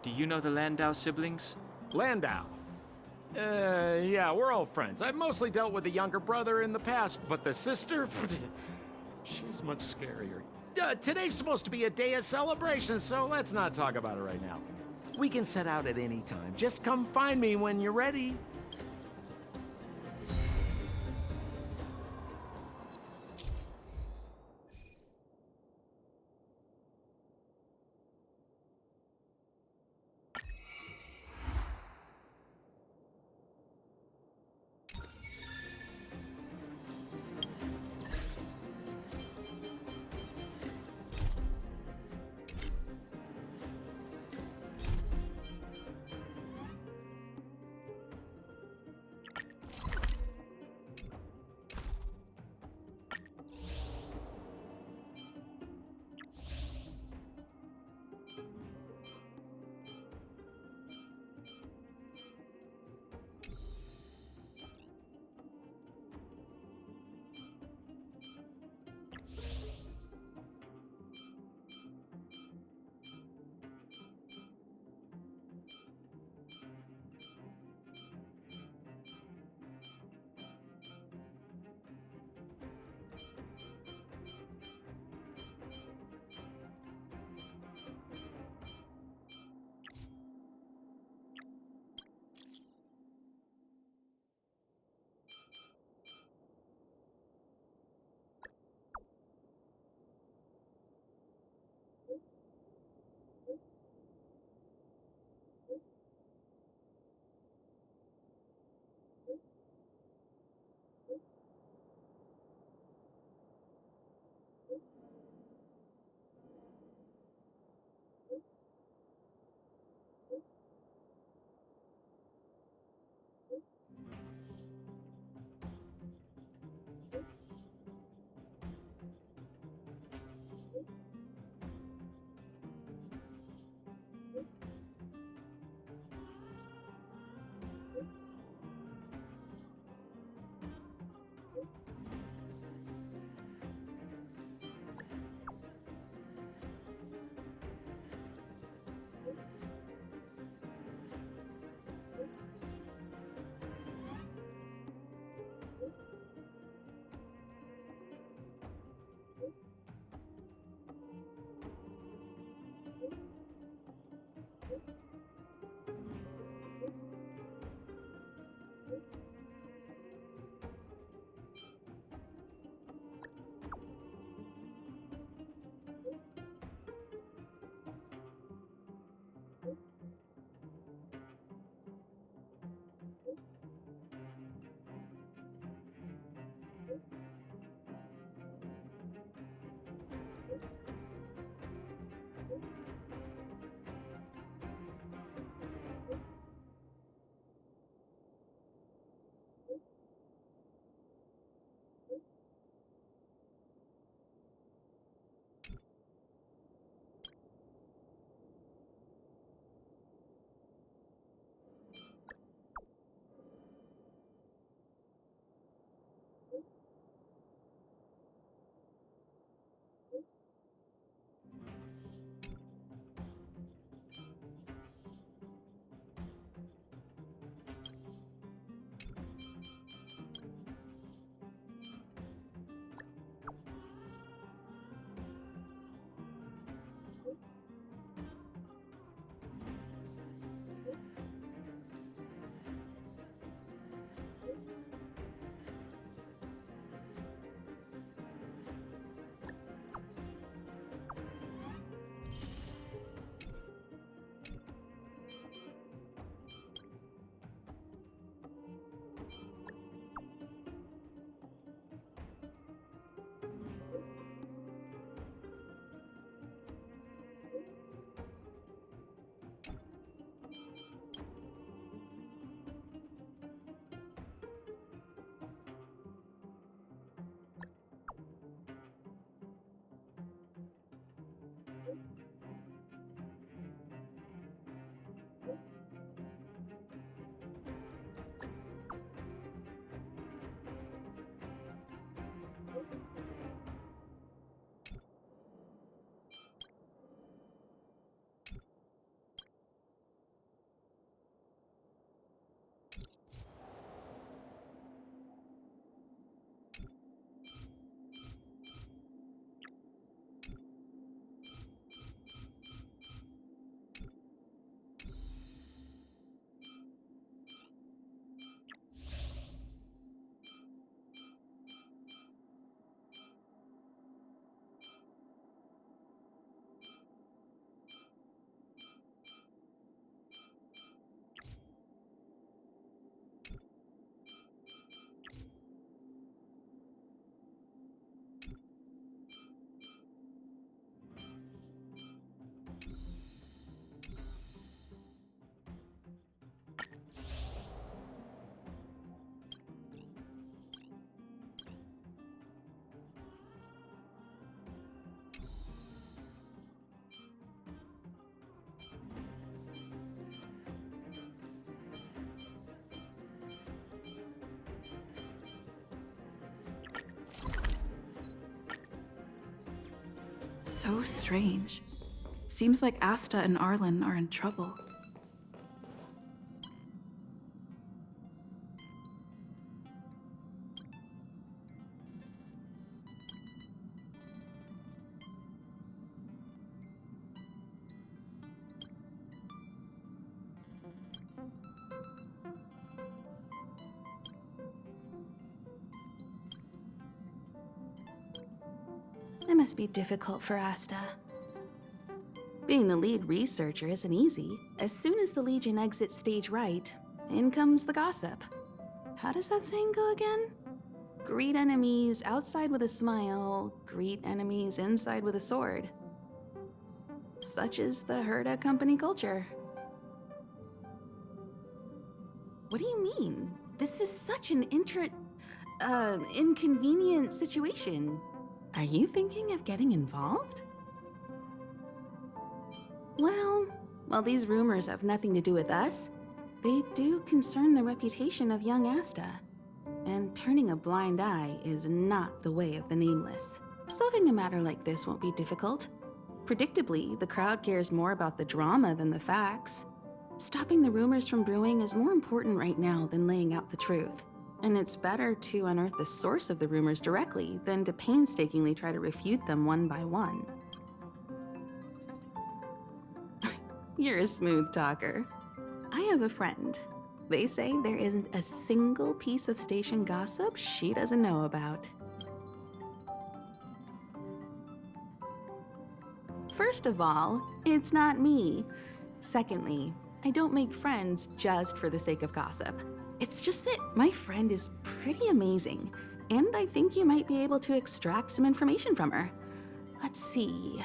Do you know the Landau siblings? Landau. Yeah, we're old friends. I've mostly dealt with the younger brother in the past, but the sister, she's much scarier. Today's supposed to be a day of celebration, so let's not talk about it right now. We can set out at any time. Just come find me when you're ready. So strange. Seems like Asta and Arlen are in trouble. It must be difficult for Asta. Being the lead researcher isn't easy. As soon as the Legion exits stage right, in comes the gossip. How does that saying go again? Greet enemies outside with a smile, greet enemies inside with a sword. Such is the Herda company culture. What do you mean? This is such an inconvenient situation. Are you thinking of getting involved? Well, while these rumors have nothing to do with us, they do concern the reputation of young Asta. And turning a blind eye is not the way of the Nameless. Solving a matter like this won't be difficult. Predictably, the crowd cares more about the drama than the facts. Stopping the rumors from brewing is more important right now than laying out the truth. And it's better to unearth the source of the rumors directly than to painstakingly try to refute them one by one. You're a smooth talker. I have a friend. They say there isn't a single piece of station gossip she doesn't know about. First of all, it's not me. Secondly, I don't make friends just for the sake of gossip. It's just that my friend is pretty amazing, and I think you might be able to extract some information from her. Let's see.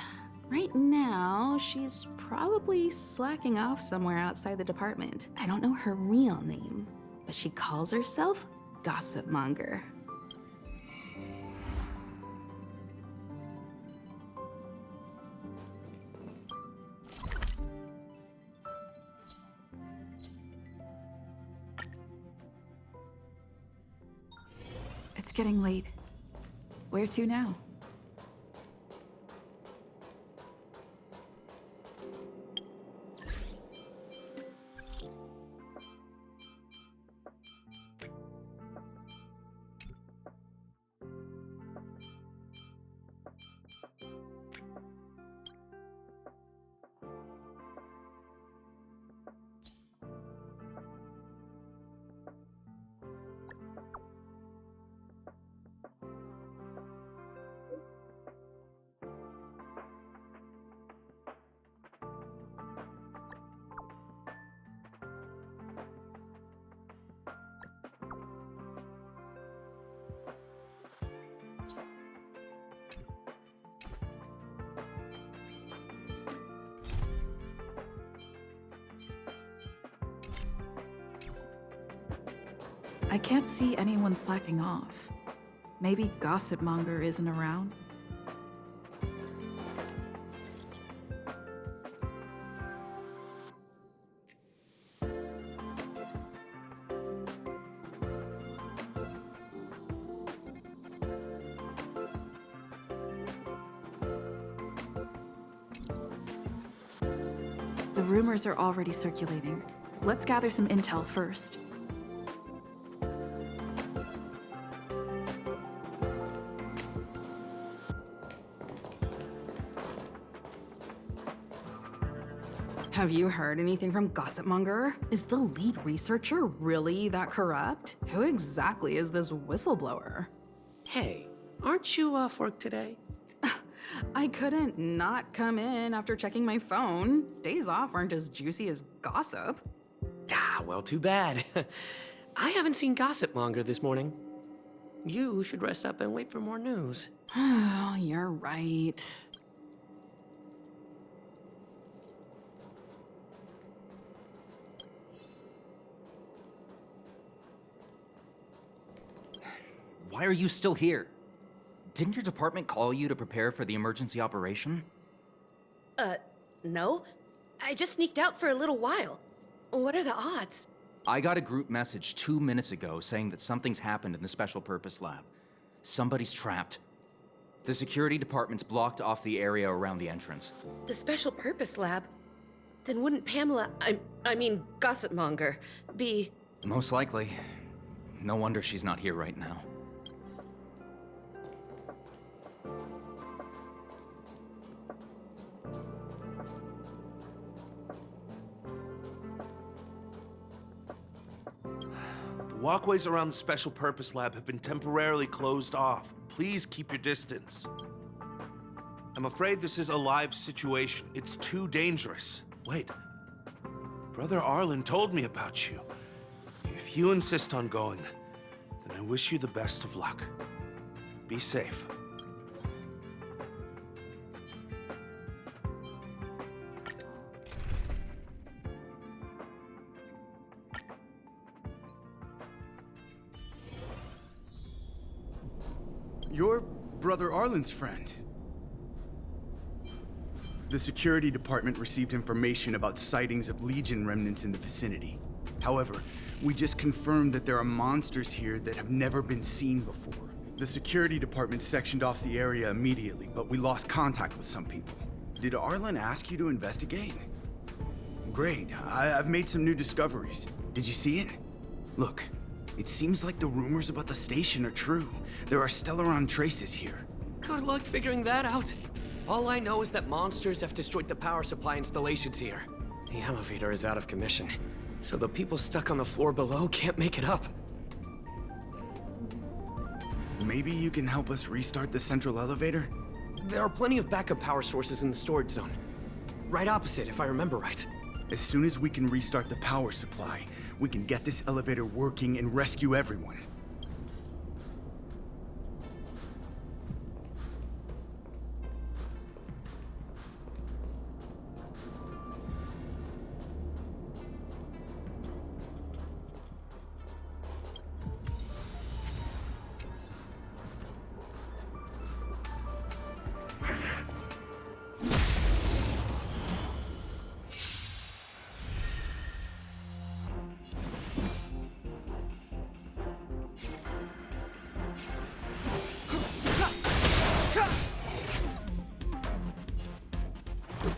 Right now, she's probably slacking off somewhere outside the department. I don't know her real name, but she calls herself Gossip Monger. It's getting late. Where to now? I can't see anyone slacking off. Maybe Gossip Monger isn't around? The rumors are already circulating. Let's gather some intel first. Have you heard anything from Gossip Monger? Is the lead researcher really that corrupt? Who exactly is this whistleblower? Hey, aren't you off work today? I couldn't not come in after checking my phone. Days off aren't as juicy as gossip. Ah, well, too bad. I haven't seen Gossip Monger this morning. You should rest up and wait for more news. Oh, you're right. Why are you still here? Didn't your department call you to prepare for the emergency operation? No. I just sneaked out for a little while. What are the odds? I got a group message 2 minutes ago saying that something's happened in the special purpose lab. Somebody's trapped. The security department's blocked off the area around the entrance. The special purpose lab? Then wouldn't Pamela, I mean, Gossipmonger, be... Most likely. No wonder she's not here right now. The walkways around the Special Purpose Lab have been temporarily closed off. Please keep your distance. I'm afraid this is a live situation. It's too dangerous. Wait. Brother Arlen told me about you. If you insist on going, then I wish you the best of luck. Be safe. You're Brother Arlen's friend. The security department received information about sightings of Legion remnants in the vicinity. However, we just confirmed that there are monsters here that have never been seen before. The security department sectioned off the area immediately, but we lost contact with some people. Did Arlen ask you to investigate? Great. I've made some new discoveries. Did you see it? Look, it seems like the rumors about the station are true. There are Stellaron traces here. Good luck figuring that out. All I know is that monsters have destroyed the power supply installations here. The elevator is out of commission, so the people stuck on the floor below can't make it up. Maybe you can help us restart the central elevator? There are plenty of backup power sources in the storage zone. Right opposite, if I remember right. As soon as we can restart the power supply, we can get this elevator working and rescue everyone.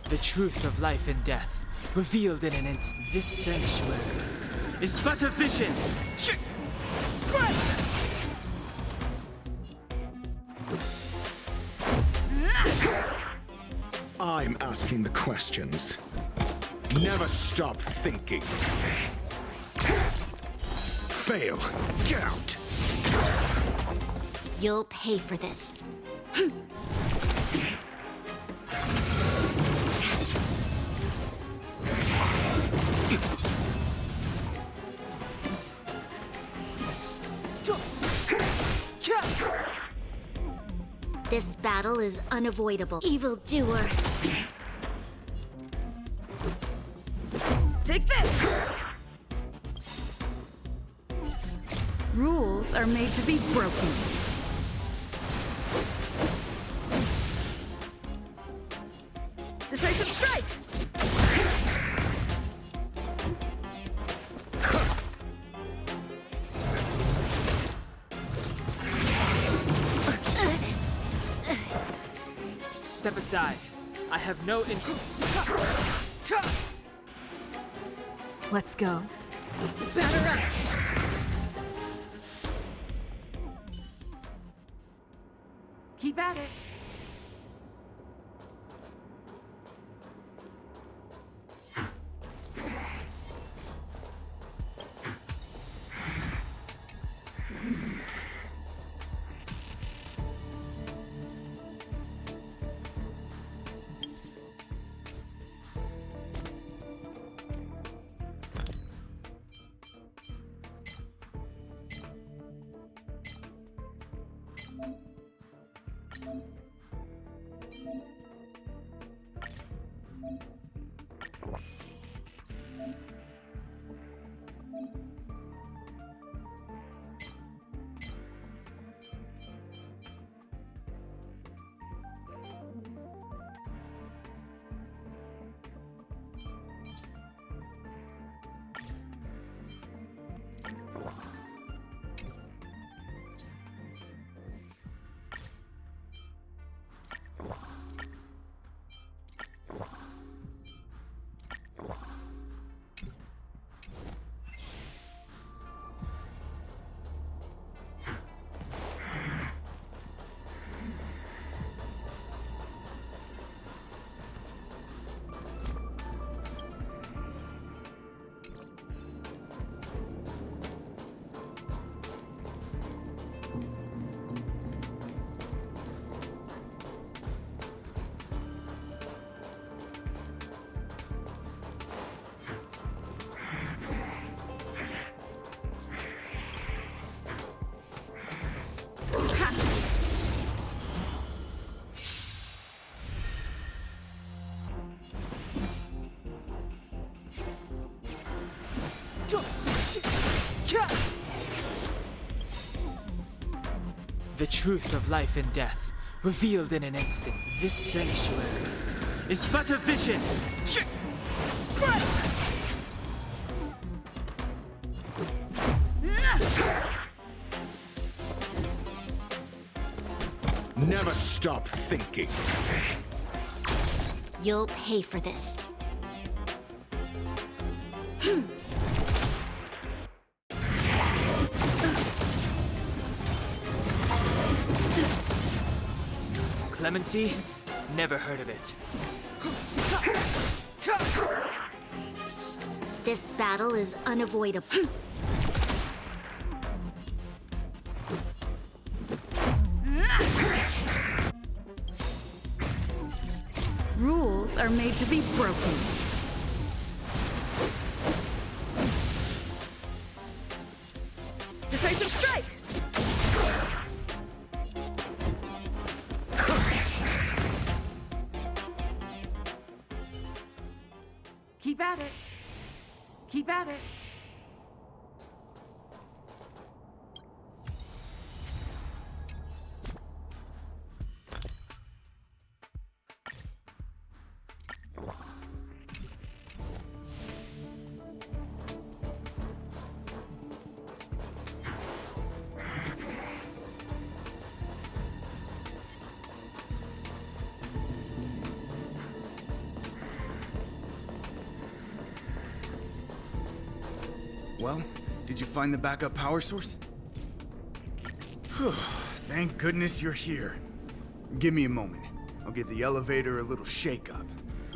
The truth of life and death, revealed in an instant. This sanctuary is but a vision. I'm asking the questions. Never stop thinking. Fail. Get out. You'll pay for this. This battle is unavoidable. Evildoer. Take this! Rules are made to be broken. Decisive strike! Step aside. I have no interest. Let's go. Batter up! Keep at it. The truth of life and death, revealed in an instant. This sanctuary is but a vision. Never stop thinking. You'll pay for this. Clemency? Never heard of it. This battle is unavoidable. Rules are made to be broken. Decisive strike! Keep at it. Keep at it. Well, did you find the backup power source? Whew, thank goodness you're here. Give me a moment. I'll give the elevator a little shake-up.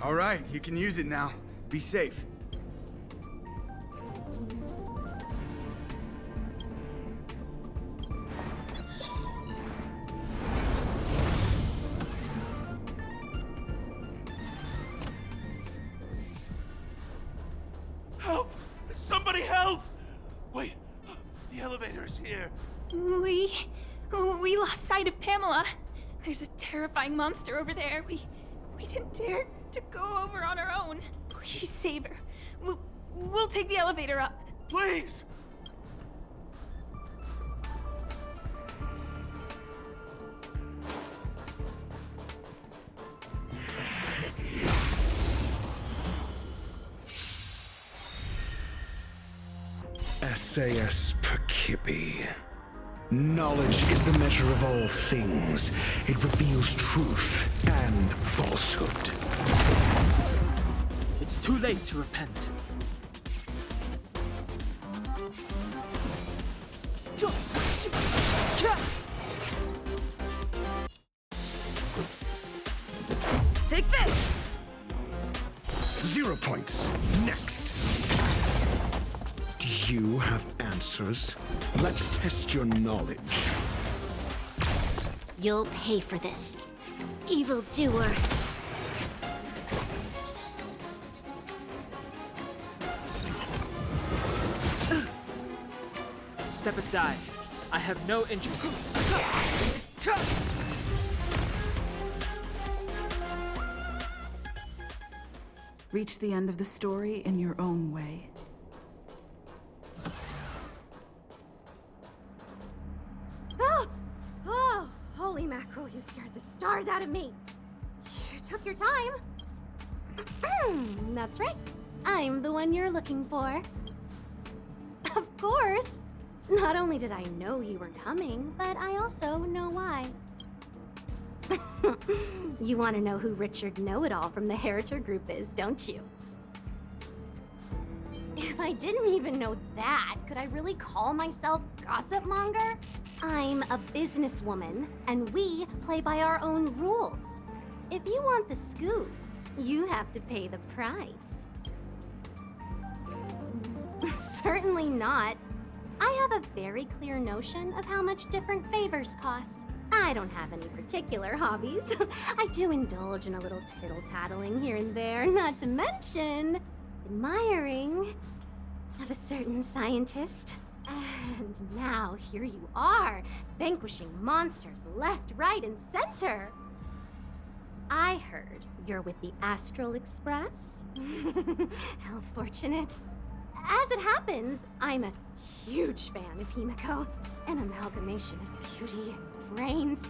All right, you can use it now. Be safe. Help! Somebody help! Wait, the elevator is here. We lost sight of Pamela. There's a terrifying monster over there. We didn't dare to go over on our own. Please save her. We'll take the elevator up. Please! SAS Perkibi. Knowledge is the measure of all things. It reveals truth and falsehood. It's too late to repent. Take this! 0 points. Next. Do you have answers? Let's test your knowledge. You'll pay for this. Evildoer. Step aside. I have no interest in Reach the end of the story in your own way. Oh, holy mackerel, you scared the stars out of me. You took your time. That's right. I'm the one you're looking for. Of course. Not only did I know you were coming, but I also know why. You want to know who Richard Know-It-All from the Heritor Group is, don't you? If I didn't even know that, could I really call myself Gossip Monger? I'm a businesswoman, and we play by our own rules. If you want the scoop, you have to pay the price. Certainly not. I have a very clear notion of how much different favors cost. I don't have any particular hobbies. I do indulge in a little tittle-tattling here and there, not to mention admiring of a certain scientist. And now here you are, vanquishing monsters left, right, and center. I heard you're with the Astral Express. How fortunate. As it happens, I'm a huge fan of Himiko. An amalgamation of beauty and brains.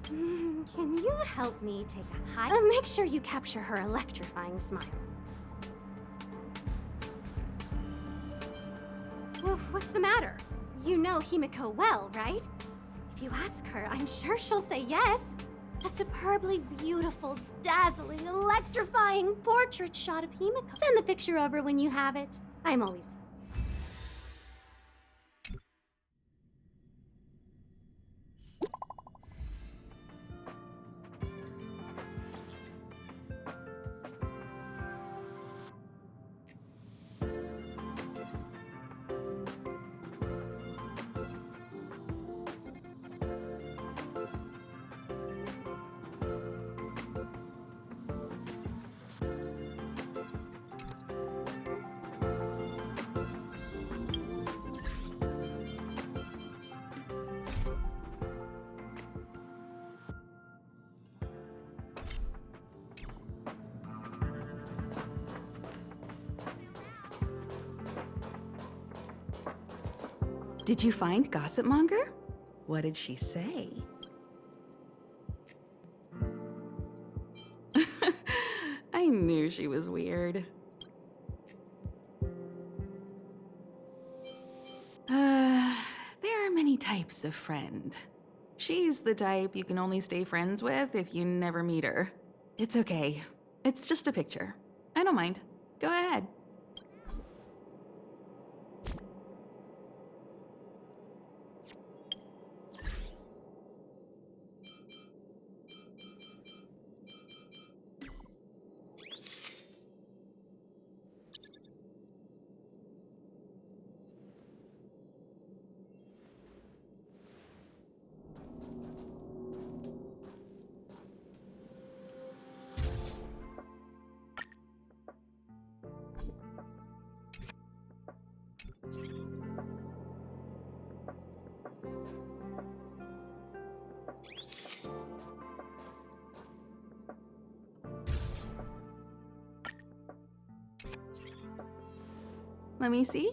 Can you help me take a high? Make sure you capture her electrifying smile. Oof, what's the matter? You know Himiko well, right? If you ask her, I'm sure she'll say yes. A superbly beautiful, dazzling, electrifying portrait shot of Himiko. Send the picture over when you have it. I'm always... Did you find Gossip Monger? What did she say? I knew she was weird. There are many types of friend. She's the type you can only stay friends with if you never meet her. It's okay. It's just a picture. I don't mind. Go ahead. Let me see.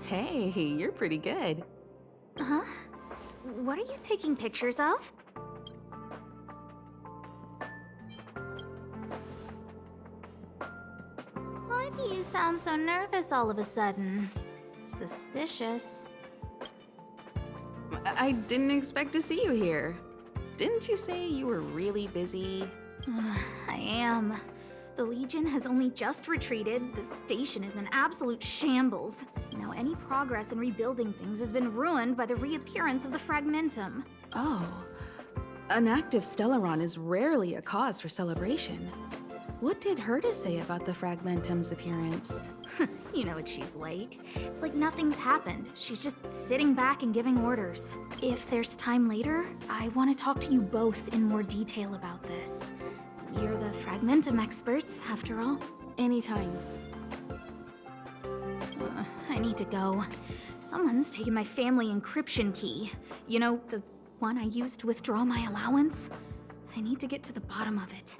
Hey, you're pretty good. Huh? What are you taking pictures of? Why do you sound so nervous all of a sudden? Suspicious. I didn't expect to see you here. Didn't you say you were really busy? I am. The Legion has only just retreated. The station is in absolute shambles. Now any progress in rebuilding things has been ruined by the reappearance of the Fragmentum. Oh. An active Stellaron is rarely a cause for celebration. What did Herta say about the Fragmentum's appearance? You know what she's like. It's like nothing's happened. She's just sitting back and giving orders. If there's time later, I want to talk to you both in more detail about this. You're the Fragmentum experts, after all. Anytime. I need to go. Someone's taken my family encryption key. You know, the one I used to withdraw my allowance? I need to get to the bottom of it.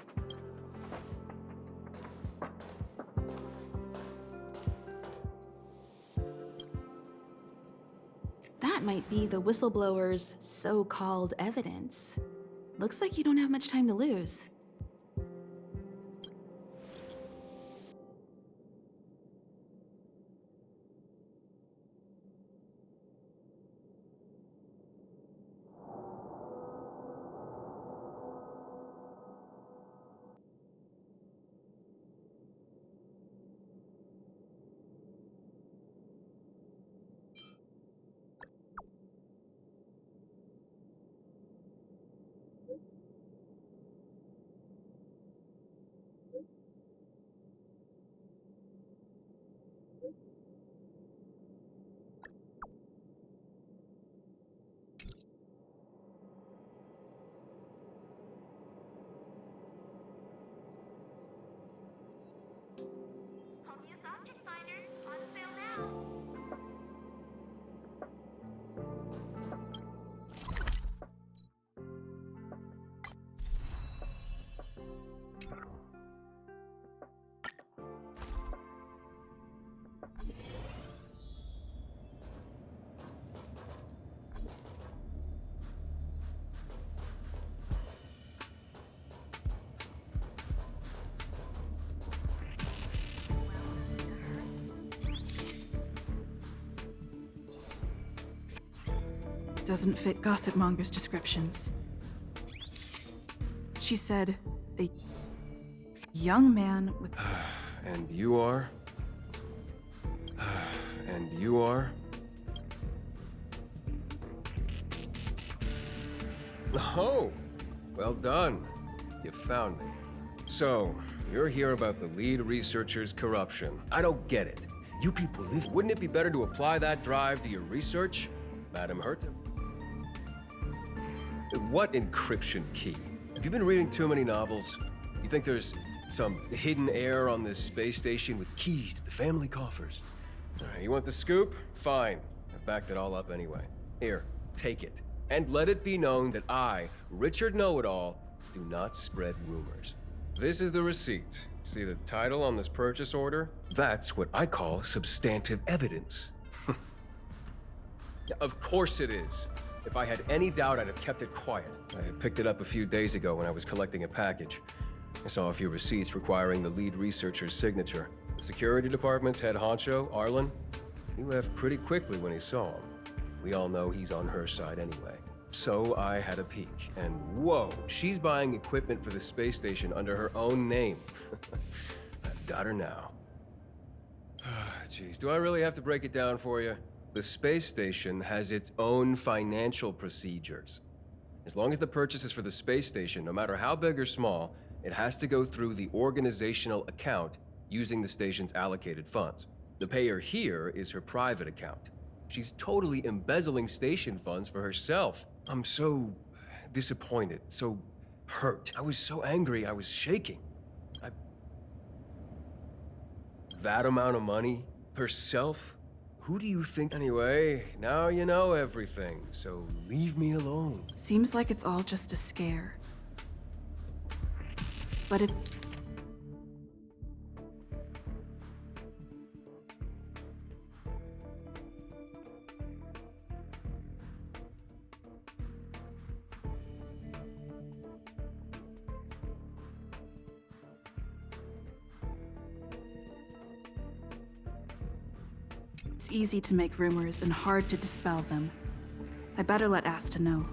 That might be the whistleblower's so-called evidence. Looks like you don't have much time to lose. Doesn't fit Gossipmonger's descriptions. She said, a young man with... And you are? And you are? Oh, well done. You found me. So, you're here about the lead researcher's corruption. I don't get it. You people live. Wouldn't it be better to apply that drive to your research? Madam Herta? What encryption key? Have you been reading too many novels? You think there's some hidden heir on this space station with keys to the family coffers? You want the scoop? Fine. I've backed it all up anyway. Here, take it. And let it be known that I, Richard Know-It-All, do not spread rumors. This is the receipt. See the title on this purchase order? That's what I call substantive evidence. Of course it is. If I had any doubt, I'd have kept it quiet. I had picked it up a few days ago when I was collecting a package. I saw a few receipts requiring the lead researcher's signature. The security department's head honcho, Arlen, he left pretty quickly when he saw him. We all know he's on her side anyway. So I had a peek, and whoa, she's buying equipment for the space station under her own name. I've got her now. Jeez, do I really have to break it down for you? The space station has its own financial procedures. As long as the purchase is for the space station, no matter how big or small, it has to go through the organizational account using the station's allocated funds. The payer here is her private account. She's totally embezzling station funds for herself. I'm so disappointed, so hurt. I was so angry, I was shaking. That amount of money? Herself? Who do you think? Anyway, now you know everything, so leave me alone. Seems like it's all just a scare. But it... It's easy to make rumors and hard to dispel them. I better let Asta know.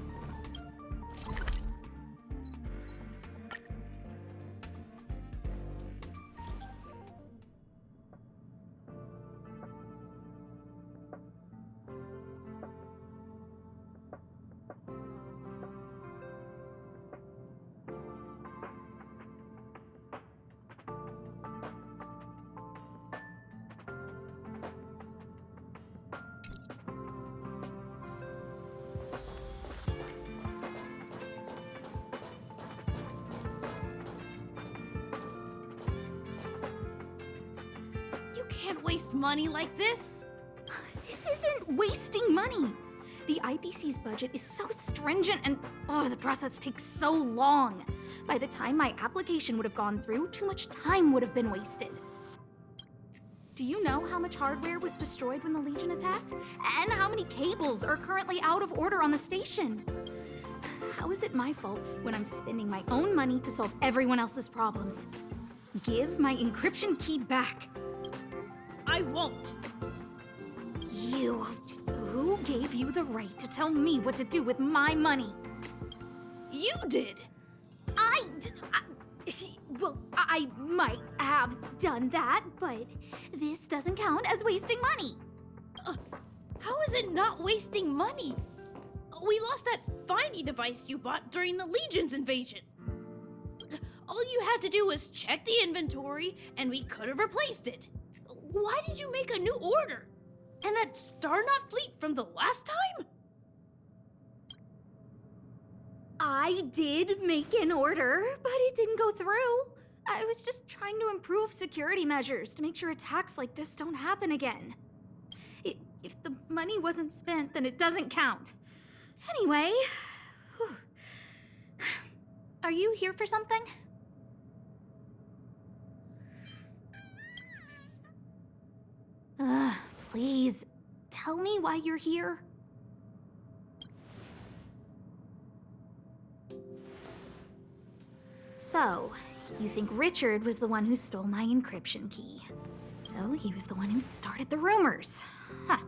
Can't waste money like this. This isn't wasting money. The IBC's budget is so stringent and, the process takes so long. By the time my application would have gone through, too much time would have been wasted. Do you know how much hardware was destroyed when the Legion attacked? And how many cables are currently out of order on the station? How is it my fault when I'm spending my own money to solve everyone else's problems? Give my encryption key back. I won't. You. Who gave you the right to tell me what to do with my money? You did. Well, I might have done that, but this doesn't count as wasting money. How is it not wasting money? We lost that finding device you bought during the Legion's invasion. All you had to do was check the inventory, and we could have replaced it. Why did you make a new order? And that Starnaut fleet from the last time? I did make an order, but it didn't go through. I was just trying to improve security measures to make sure attacks like this don't happen again. If the money wasn't spent, then it doesn't count. Anyway, are you here for something? Please, tell me why you're here. So, you think Richard was the one who stole my encryption key. So he was the one who started the rumors. Huh.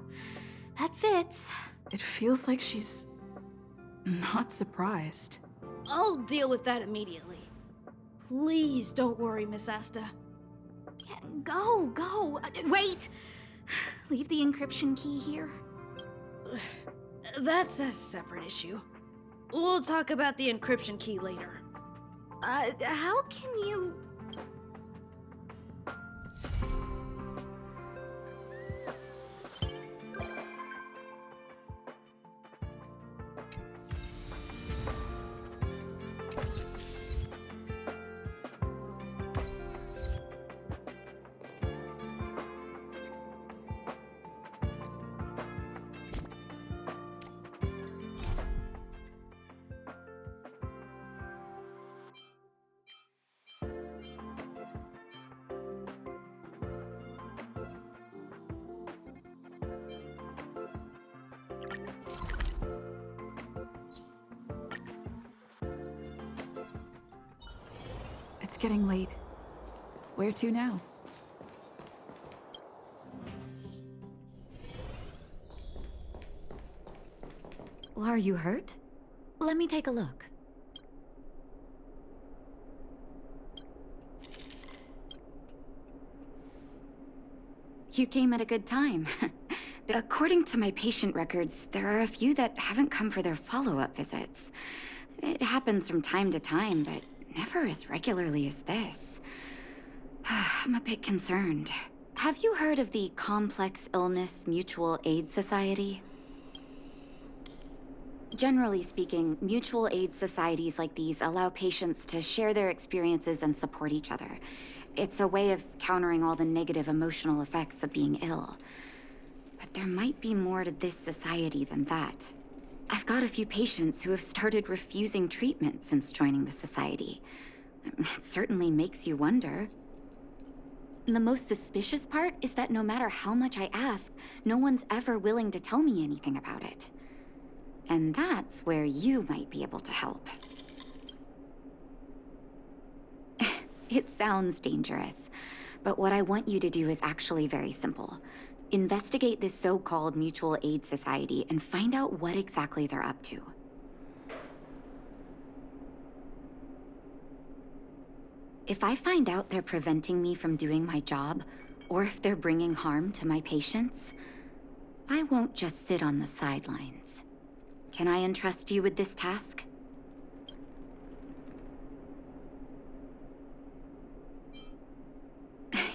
That fits. It feels like she's not surprised. I'll deal with that immediately. Please don't worry, Miss Asta. Yeah, go. Wait! Leave the encryption key here. That's a separate issue. We'll talk about the encryption key later. How can you... It's getting late. Where to now? Are you hurt? Let me take a look. You came at a good time. According to my patient records, there are a few that haven't come for their follow-up visits. It happens from time to time, but never as regularly as this. I'm a bit concerned. Have you heard of the Complex Illness Mutual Aid Society? Generally speaking, mutual aid societies like these allow patients to share their experiences and support each other. It's a way of countering all the negative emotional effects of being ill. But there might be more to this society than that. I've got a few patients who have started refusing treatment since joining the society. It certainly makes you wonder. The most suspicious part is that no matter how much I ask, no one's ever willing to tell me anything about it. And that's where you might be able to help. It sounds dangerous, but what I want you to do is actually very simple. Investigate this so-called mutual aid society and find out what exactly they're up to. If I find out they're preventing me from doing my job, or if they're bringing harm to my patients, I won't just sit on the sidelines. Can I entrust you with this task?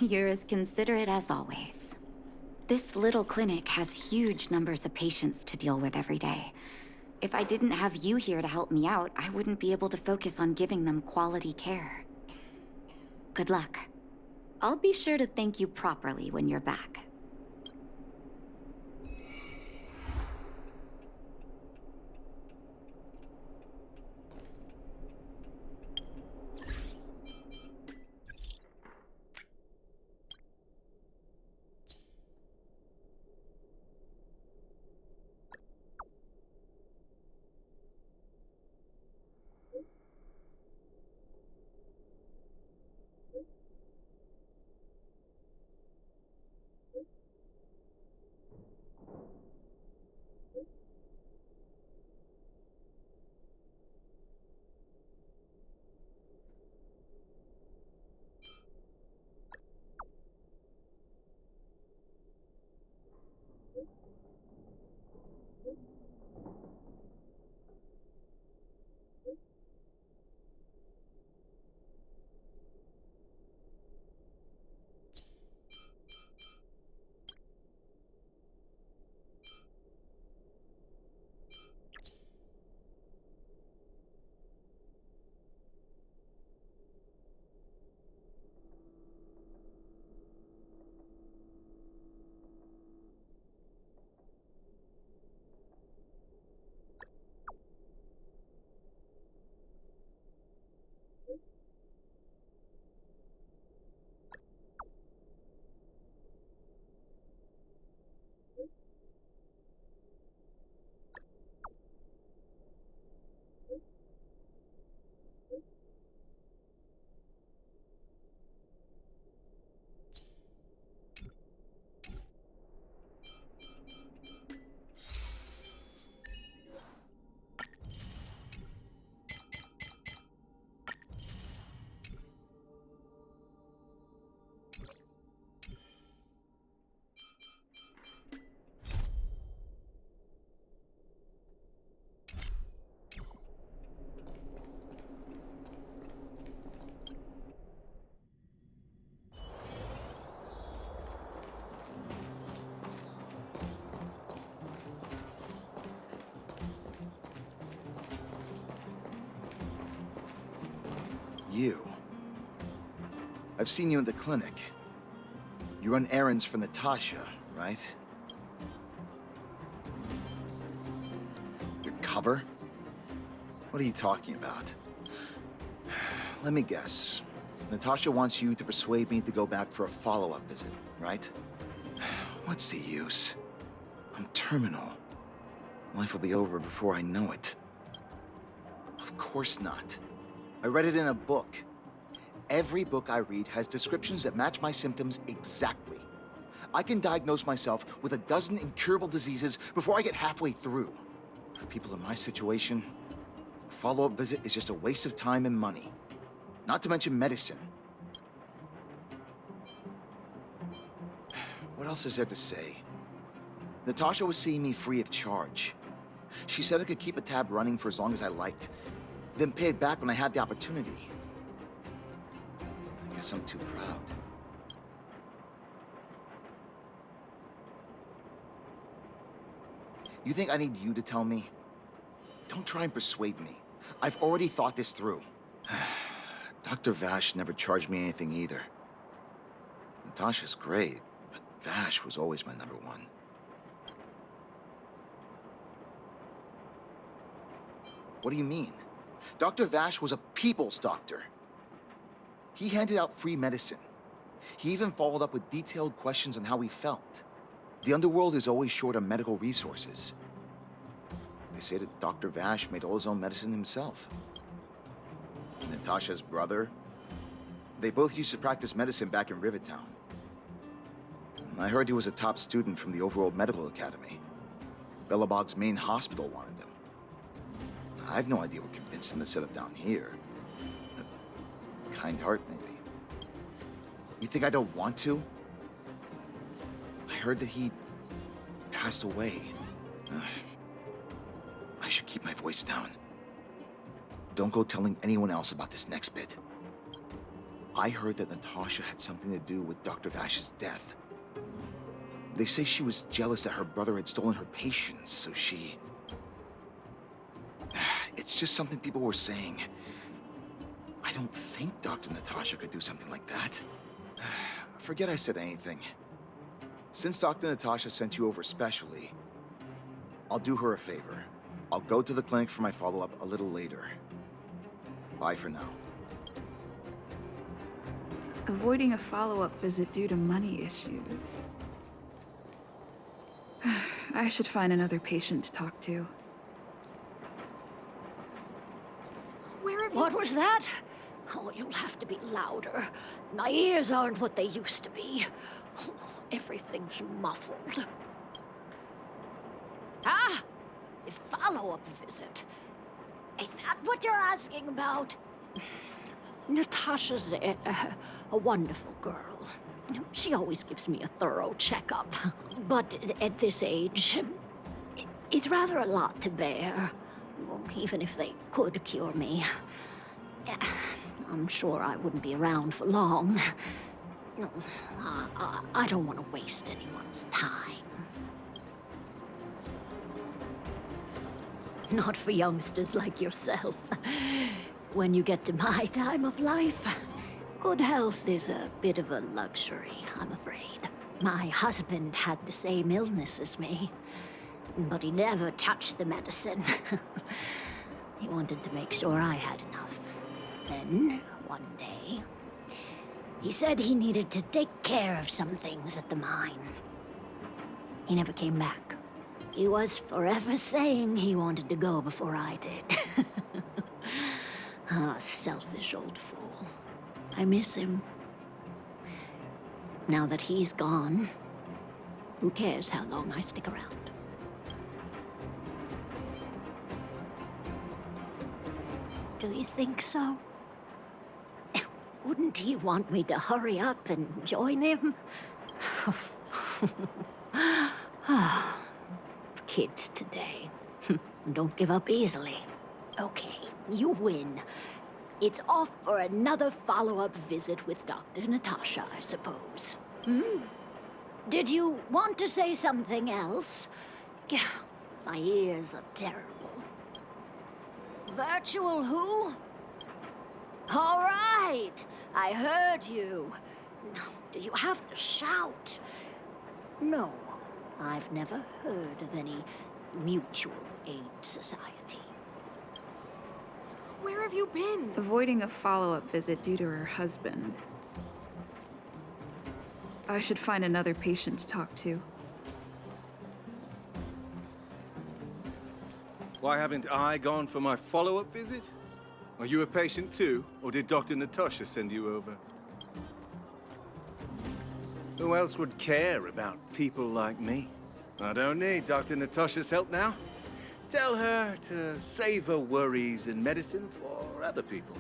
You're as considerate as always. This little clinic has huge numbers of patients to deal with every day. If I didn't have you here to help me out, I wouldn't be able to focus on giving them quality care. Good luck. I'll be sure to thank you properly when you're back. you. I've seen you in the clinic. You run errands for Natasha, right? Your cover? What are you talking about? Let me guess. Natasha wants you to persuade me to go back for a follow-up visit, right? What's the use? I'm terminal. Life will be over before I know it. Of course not. I read it in a book. Every book I read has descriptions that match my symptoms exactly. I can diagnose myself with a dozen incurable diseases before I get halfway through. For people in my situation, a follow-up visit is just a waste of time and money. Not to mention medicine. What else is there to say? Natasha was seeing me free of charge. She said I could keep a tab running for as long as I liked, then pay it back when I had the opportunity. I guess I'm too proud. You think I need you to tell me? Don't try and persuade me. I've already thought this through. Dr. Vash never charged me anything either. Natasha's great, but Vash was always my number one. What do you mean? Dr. Vash was a people's doctor. He handed out free medicine. He even followed up with detailed questions on how he felt. The underworld is always short on medical resources. They say that Dr. Vash made all his own medicine himself. Natasha's brother, they both used to practice medicine back in Rivertown. I heard he was a top student from the Overworld Medical Academy. Belobog's main hospital wanted him. I have no idea what convinced him to set up down here. A kind heart, maybe. You think I don't want to? I heard that he passed away. I should keep my voice down. Don't go telling anyone else about this next bit. I heard that Natasha had something to do with Dr. Vash's death. They say she was jealous that her brother had stolen her patients, so she... It's just something people were saying. I don't think Dr. Natasha could do something like that. Forget I said anything. Since Dr. Natasha sent you over specially, I'll do her a favor. I'll go to the clinic for my follow-up a little later. Bye for now. Avoiding a follow-up visit due to money issues. I should find another patient to talk to. Where have you... What was that? Oh, you'll have to be louder. My ears aren't what they used to be. Everything's muffled. Ah! A follow-up visit. Is that what you're asking about? Natasha's a wonderful girl. She always gives me a thorough checkup. But at this age, it's rather a lot to bear. Even if they could cure me. I'm sure I wouldn't be around for long. I don't want to waste anyone's time. Not for youngsters like yourself. When you get to my time of life, good health is a bit of a luxury, I'm afraid. My husband had the same illness as me, but he never touched the medicine. He wanted to make sure I had enough. Then, one day, he said he needed to take care of some things at the mine. He never came back. He was forever saying he wanted to go before I did. Ah, selfish old fool. I miss him. Now that he's gone, who cares how long I stick around? Do you think so? Wouldn't he want me to hurry up and join him? Kids today. Don't give up easily. Okay, you win. It's off for another follow-up visit with Dr. Natasha, I suppose. Did you want to say something else? My ears are terrible. Virtual who? All right, I heard you. Do you have to shout? No, I've never heard of any mutual aid society. Where have you been? Avoiding a follow-up visit due to her husband. I should find another patient to talk to. Why haven't I gone for my follow-up visit? Are you a patient too, or did Dr. Natasha send you over? Who else would care about people like me? I don't need Dr. Natasha's help now. Tell her to save her worries and medicine for other people.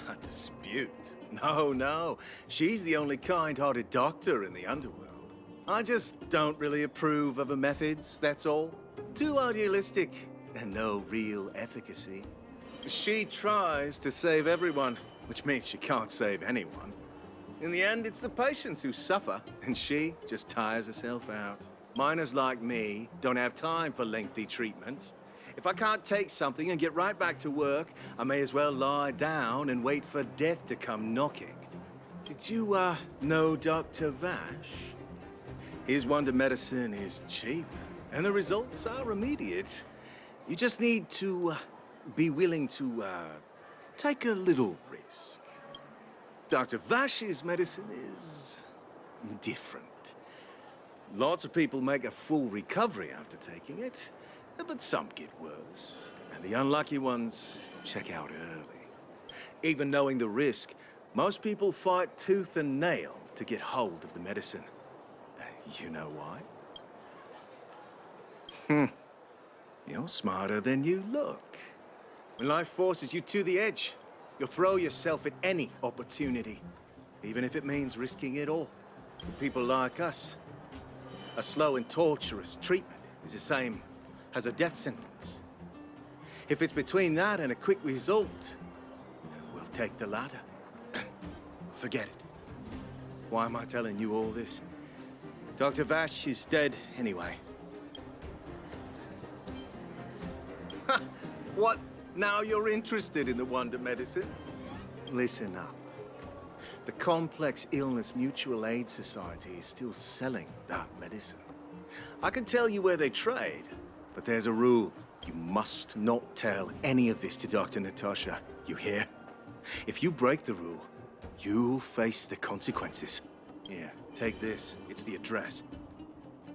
A dispute? No. She's the only kind-hearted doctor in the underworld. I just don't really approve of her methods, that's all. Too idealistic and no real efficacy. She tries to save everyone, which means she can't save anyone. In the end, it's the patients who suffer, and she just tires herself out. Miners like me don't have time for lengthy treatments. If I can't take something and get right back to work, I may as well lie down and wait for death to come knocking. Did you, know Dr. Vash? His wonder medicine is cheap, and the results are immediate. You just need to, be willing to, take a little risk. Dr. Vash's medicine is different. Lots of people make a full recovery after taking it, but some get worse. And the unlucky ones check out early. Even knowing the risk, most people fight tooth and nail to get hold of the medicine. You know why? You're smarter than you look. When life forces you to the edge, you'll throw yourself at any opportunity, even if it means risking it all. For people like us, a slow and torturous treatment is the same as a death sentence. If it's between that and a quick result, we'll take the latter. Forget it. Why am I telling you all this? Dr. Vash is dead anyway. What? Now you're interested in the wonder medicine? Listen up. The Complex Illness Mutual Aid Society is still selling that medicine. I can tell you where they trade, but there's a rule. You must not tell any of this to Dr. Natasha. You hear? If you break the rule, you'll face the consequences. Here, take this. It's the address.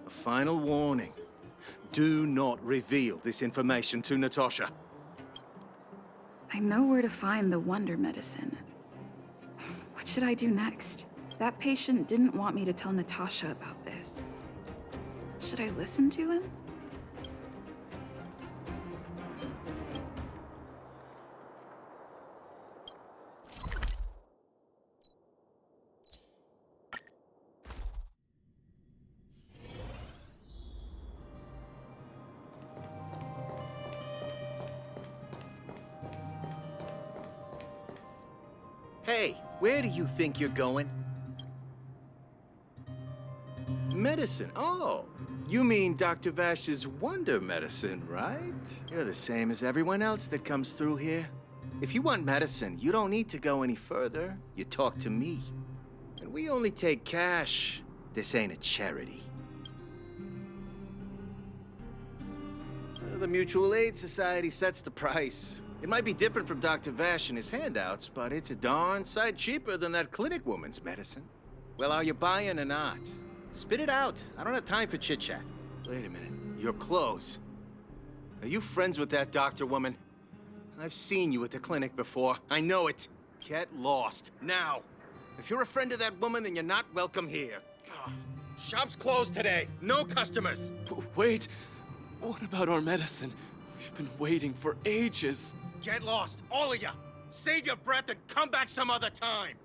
A final warning. Do not reveal this information to Natasha. I know where to find the wonder medicine. What should I do next? That patient didn't want me to tell Natasha about this. Should I listen to him? Hey, where do you think you're going? Medicine? Oh, you mean Dr. Vash's wonder medicine, right? You're the same as everyone else that comes through here. If you want medicine, you don't need to go any further. You talk to me. And we only take cash. This ain't a charity. The Mutual Aid Society sets the price. It might be different from Dr. Vash and his handouts, but it's a darn sight cheaper than that clinic woman's medicine. Well, are you buying or not? Spit it out. I don't have time for chit-chat. Wait a minute. Your clothes. Are you friends with that doctor woman? I've seen you at the clinic before. I know it. Get lost. Now. If you're a friend of that woman, then you're not welcome here. Shop's closed today. No customers. Wait. What about our medicine? We've been waiting for ages. Get lost, all of you. Save your breath and come back some other time.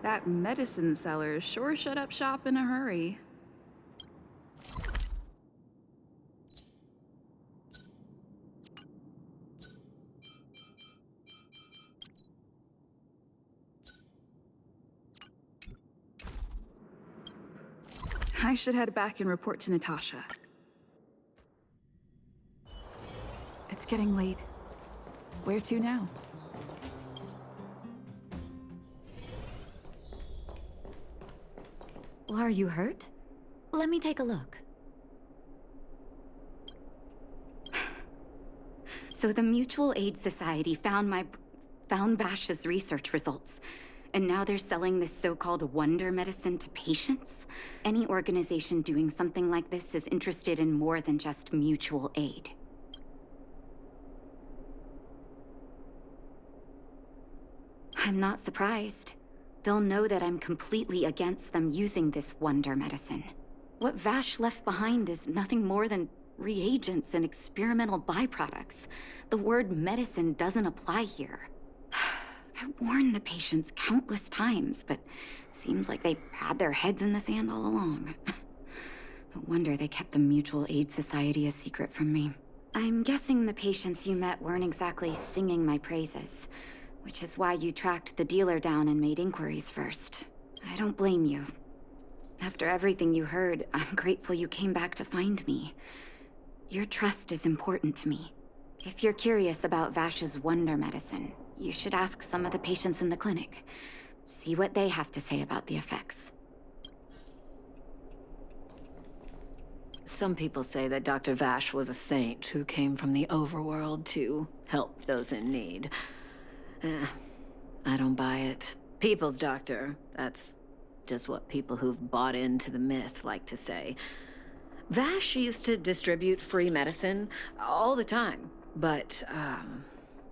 That medicine seller sure shut up shop in a hurry. I should head back and report to Natasha. It's getting late. Where to now? Are you hurt? Let me take a look. So the Mutual Aid Society found Vash's research results, and now they're selling this so-called wonder medicine to patients? Any organization doing something like this is interested in more than just mutual aid. I'm not surprised. They'll know that I'm completely against them using this wonder medicine. What Vash left behind is nothing more than reagents and experimental byproducts. The word medicine doesn't apply here. I warned the patients countless times, but seems like they had their heads in the sand all along. No wonder they kept the Mutual Aid Society a secret from me. I'm guessing the patients you met weren't exactly singing my praises, which is why you tracked the dealer down and made inquiries first. I don't blame you. After everything you heard, I'm grateful you came back to find me. Your trust is important to me. If you're curious about Vash's wonder medicine, you should ask some of the patients in the clinic. See what they have to say about the effects. Some people say that Dr. Vash was a saint who came from the overworld to help those in need. I don't buy it. People's doctor, that's just what people who've bought into the myth like to say. Vash used to distribute free medicine all the time, but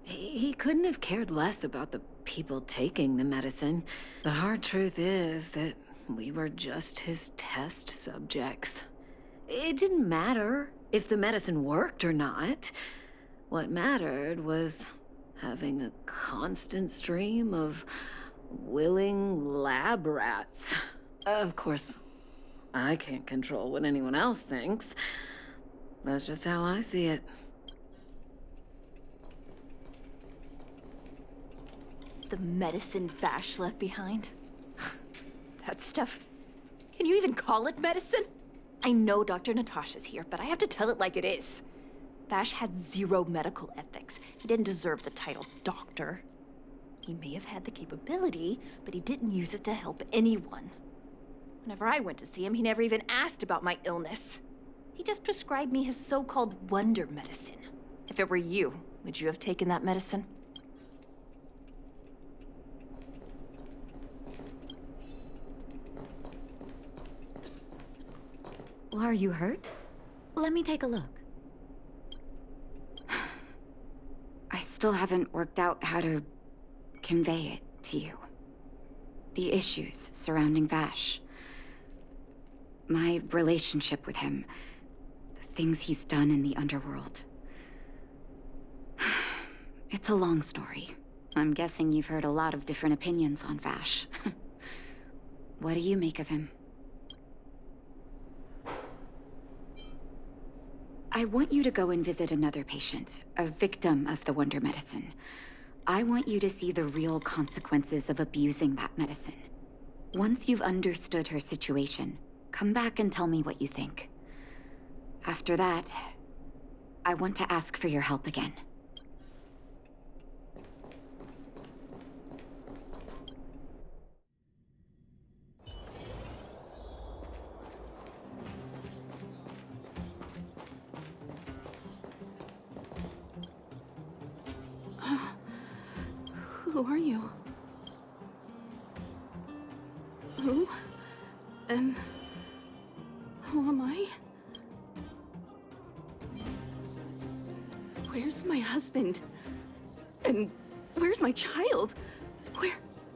he couldn't have cared less about the people taking the medicine. The hard truth is that we were just his test subjects. It didn't matter if the medicine worked or not. What mattered was having a constant stream of willing lab rats. Of course, I can't control what anyone else thinks. That's just how I see it. The medicine Vash left behind? That stuff... Can you even call it medicine? I know Dr. Natasha's here, but I have to tell it like it is. Vash had zero medical ethics. He didn't deserve the title doctor. He may have had the capability, but he didn't use it to help anyone. Whenever I went to see him, he never even asked about my illness. He just prescribed me his so-called wonder medicine. If it were you, would you have taken that medicine? Are you hurt? Let me take a look. I still haven't worked out how to convey it to you. The issues surrounding Vash. My relationship with him. The things he's done in the underworld. It's a long story. I'm guessing you've heard a lot of different opinions on Vash. What do you make of him? I want you to go and visit another patient, a victim of the wonder medicine. I want you to see the real consequences of abusing that medicine. Once you've understood her situation, come back and tell me what you think. After that, I want to ask for your help again. Who are you? Who? And who am I? Where's my husband? And where's my child?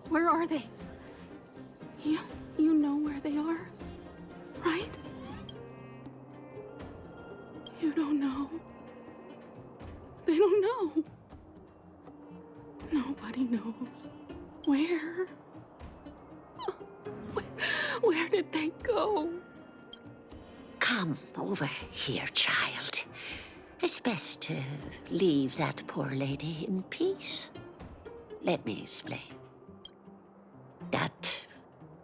Where are they? You know where they are, right? You don't know. They don't know. Nobody knows. Where? Where did they go? Come over here, child. It's best to leave that poor lady in peace. Let me explain. That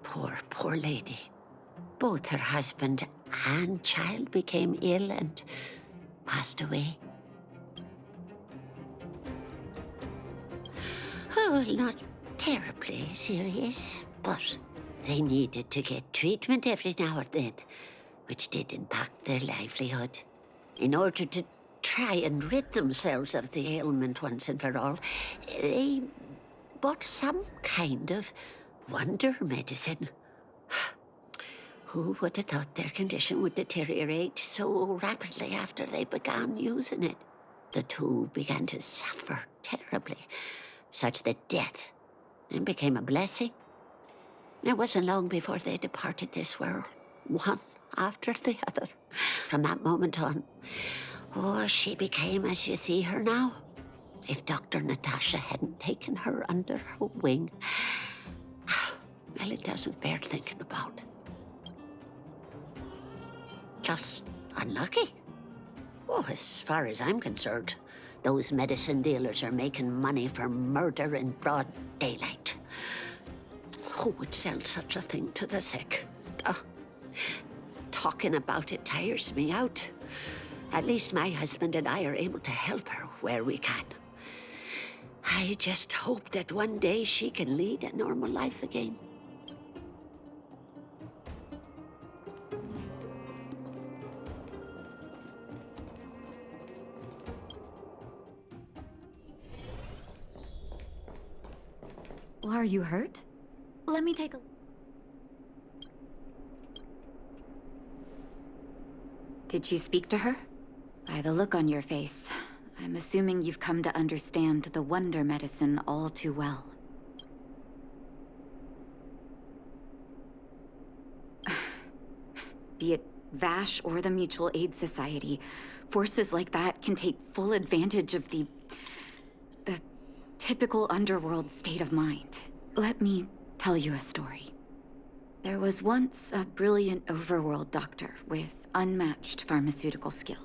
poor lady. Both her husband and child became ill and passed away. Well, not terribly serious, but they needed to get treatment every now and then, which did impact their livelihood. In order to try and rid themselves of the ailment once and for all, they bought some kind of wonder medicine. Who would have thought their condition would deteriorate so rapidly after they began using it? The two began to suffer terribly, such that death then became a blessing. It wasn't long before they departed this world, one after the other. From that moment on, oh, she became as you see her now. If Dr. Natasha hadn't taken her under her wing, well, it doesn't bear thinking about. Just unlucky. Oh, as far as I'm concerned, those medicine dealers are making money from murder in broad daylight. Who would sell such a thing to the sick? Talking about it tires me out. At least my husband and I are able to help her where we can. I just hope that one day she can lead a normal life again. Are you hurt? Let me take a... Did you speak to her? By the look on your face, I'm assuming you've come to understand the wonder medicine all too well. Be it Vash or the Mutual Aid Society, forces like that can take full advantage of the typical underworld state of mind. Let me tell you a story. There was once a brilliant overworld doctor with unmatched pharmaceutical skill.